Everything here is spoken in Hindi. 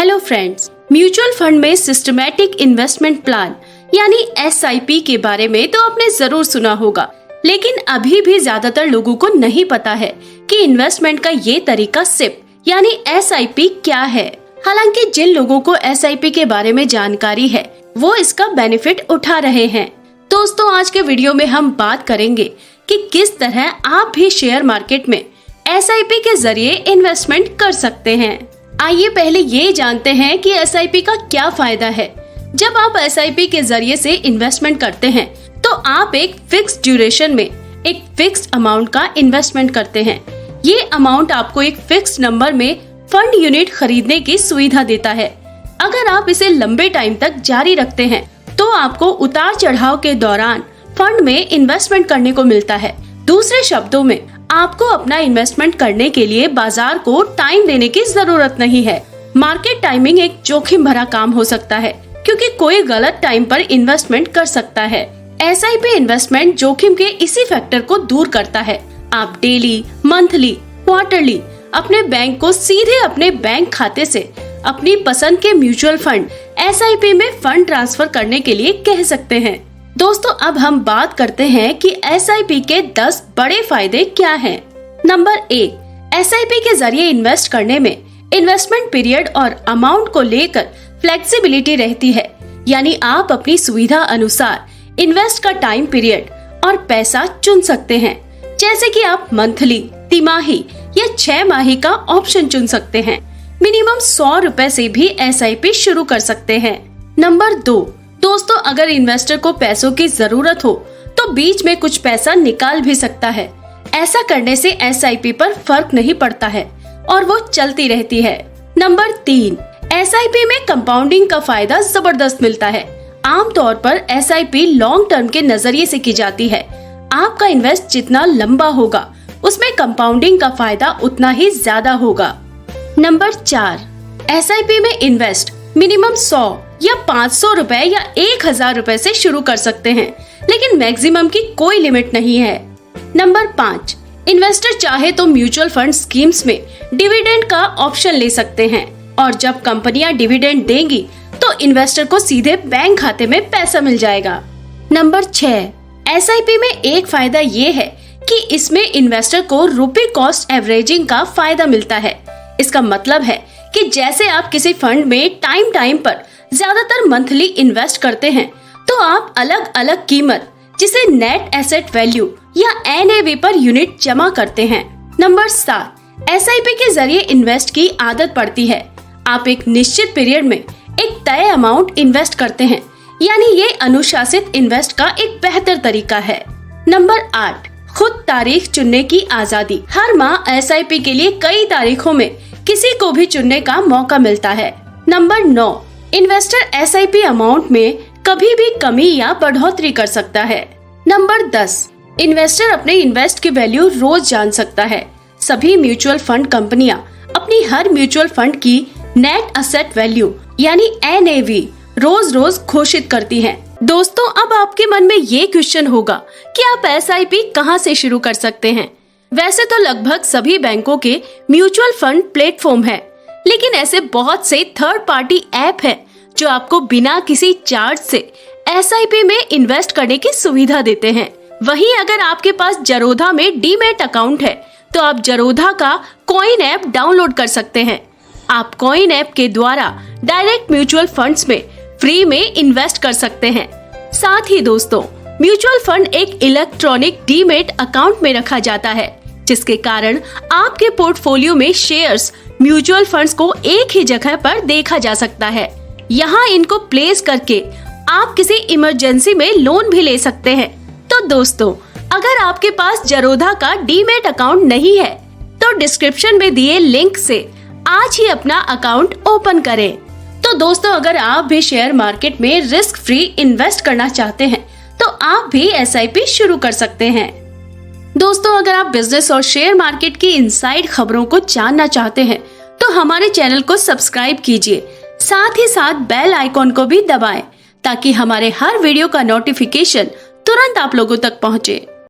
हेलो फ्रेंड्स, म्यूचुअल फंड में सिस्टमैटिक इन्वेस्टमेंट प्लान यानी SIP के बारे में तो आपने जरूर सुना होगा, लेकिन अभी भी ज्यादातर लोगों को नहीं पता है कि इन्वेस्टमेंट का ये तरीका SIP यानी SIP क्या है। हालांकि जिन लोगों को SIP के बारे में जानकारी है वो इसका बेनिफिट उठा रहे हैं। दोस्तों, आज के वीडियो में हम बात करेंगे कि किस तरह आप भी शेयर मार्केट में SIP के जरिए इन्वेस्टमेंट कर सकते हैं। आइए पहले ये जानते हैं कि SIP का क्या फायदा है। जब आप SIP के जरिए से इन्वेस्टमेंट करते हैं तो आप एक फिक्स ड्यूरेशन में एक फिक्स्ड अमाउंट का इन्वेस्टमेंट करते हैं। ये अमाउंट आपको एक फिक्स नंबर में फंड यूनिट खरीदने की सुविधा देता है। अगर आप इसे लंबे टाइम तक जारी रखते हैं तो आपको उतार चढ़ाव के दौरान फंड में इन्वेस्टमेंट करने को मिलता है। दूसरे शब्दों में आपको अपना इन्वेस्टमेंट करने के लिए बाजार को टाइम देने की जरूरत नहीं है। मार्केट टाइमिंग एक जोखिम भरा काम हो सकता है क्योंकि कोई गलत टाइम पर इन्वेस्टमेंट कर सकता है। SIP इन्वेस्टमेंट जोखिम के इसी फैक्टर को दूर करता है। आप डेली, मंथली, क्वार्टरली अपने बैंक को सीधे अपने बैंक खाते से अपनी पसंद के म्यूचुअल फंड SIP में फंड ट्रांसफर करने के लिए कह सकते हैं। दोस्तों, अब हम बात करते हैं कि SIP के 10 बड़े फायदे क्या हैं। नंबर 1, SIP के जरिए इन्वेस्ट करने में इन्वेस्टमेंट पीरियड और अमाउंट को लेकर फ्लेक्सिबिलिटी रहती है, यानी आप अपनी सुविधा अनुसार इन्वेस्ट का टाइम पीरियड और पैसा चुन सकते हैं। जैसे कि आप मंथली, तिमाही या 6 माही का ऑप्शन चुन सकते हैं। मिनिमम 100 रुपए से भी SIP शुरू कर सकते हैं। नंबर 2, दोस्तों, अगर इन्वेस्टर को पैसों की जरूरत हो तो बीच में कुछ पैसा निकाल भी सकता है। ऐसा करने से SIP पर फर्क नहीं पड़ता है और वो चलती रहती है। नंबर 3, SIP में कंपाउंडिंग का फायदा जबरदस्त मिलता है। आमतौर पर SIP लॉन्ग टर्म के नजरिए से की जाती है। आपका इन्वेस्ट जितना लंबा होगा उसमें कंपाउंडिंग का फायदा उतना ही ज्यादा होगा। नंबर 4, SIP में इन्वेस्ट मिनिमम 100 या 500 रुपए या 1000 रुपए से शुरू कर सकते हैं, लेकिन मैक्सिमम की कोई लिमिट नहीं है। नंबर 5, इन्वेस्टर चाहे तो म्यूचुअल फंड स्कीम्स में डिविडेंड का ऑप्शन ले सकते हैं और जब कंपनियां डिविडेंड देंगी तो इन्वेस्टर को सीधे बैंक खाते में पैसा मिल जाएगा। नंबर 6, SIP में एक फायदा ये है कि इसमें इन्वेस्टर को रुपी कॉस्ट एवरेजिंग का फायदा मिलता है। इसका मतलब है कि जैसे आप किसी फंड में टाइम पर ज्यादातर मंथली इन्वेस्ट करते हैं तो आप अलग अलग कीमत जिसे नेट एसेट वैल्यू या NAV पर यूनिट जमा करते हैं। नंबर 7, SIP के जरिए इन्वेस्ट की आदत पड़ती है। आप एक निश्चित पीरियड में एक तय अमाउंट इन्वेस्ट करते हैं, यानी ये अनुशासित इन्वेस्ट का एक बेहतर तरीका है। नंबर 8, खुद तारीख चुनने की आजादी। हर माह SIP के लिए कई तारीखों में किसी को भी चुनने का मौका मिलता है। नंबर 9, इन्वेस्टर SIP अमाउंट में कभी भी कमी या बढ़ोतरी कर सकता है। नंबर 10, इन्वेस्टर अपने इन्वेस्ट की वैल्यू रोज जान सकता है। सभी म्यूचुअल फंड कंपनियां अपनी हर म्यूचुअल फंड की नेट एसेट वैल्यू यानी NAV रोज घोषित करती हैं। दोस्तों, अब आपके मन में ये क्वेश्चन होगा कि आप SIP कहां से शुरू कर सकते हैं। वैसे तो लगभग सभी बैंकों के म्यूचुअल फंड प्लेटफॉर्म है, लेकिन ऐसे बहुत से थर्ड पार्टी ऐप है जो आपको बिना किसी चार्ज से SIP में इन्वेस्ट करने की सुविधा देते हैं। वहीं अगर आपके पास जरोधा में डीमैट अकाउंट है तो आप जरोधा का कॉइन ऐप डाउनलोड कर सकते हैं। आप कॉइन ऐप के द्वारा डायरेक्ट म्यूचुअल फंड्स में फ्री में इन्वेस्ट कर सकते हैं। साथ ही दोस्तों, म्यूचुअल फंड एक इलेक्ट्रॉनिक डीमैट अकाउंट में रखा जाता है, जिसके कारण आपके पोर्टफोलियो में शेयर्स म्यूचुअल फंड्स को एक ही जगह पर देखा जा सकता है। यहाँ इनको प्लेस करके आप किसी इमरजेंसी में लोन भी ले सकते हैं। तो दोस्तों, अगर आपके पास जरोधा का डीमैट अकाउंट नहीं है तो डिस्क्रिप्शन में दिए लिंक से आज ही अपना अकाउंट ओपन करें। तो दोस्तों, अगर आप भी शेयर मार्केट में रिस्क फ्री इन्वेस्ट करना चाहते हैं तो आप भी SIP शुरू कर सकते हैं। दोस्तों, अगर आप बिजनेस और शेयर मार्केट की इनसाइड खबरों को जानना चाहते हैं तो हमारे चैनल को सब्सक्राइब कीजिए। साथ ही साथ बेल आइकॉन को भी दबाएं ताकि हमारे हर वीडियो का नोटिफिकेशन तुरंत आप लोगों तक पहुंचे।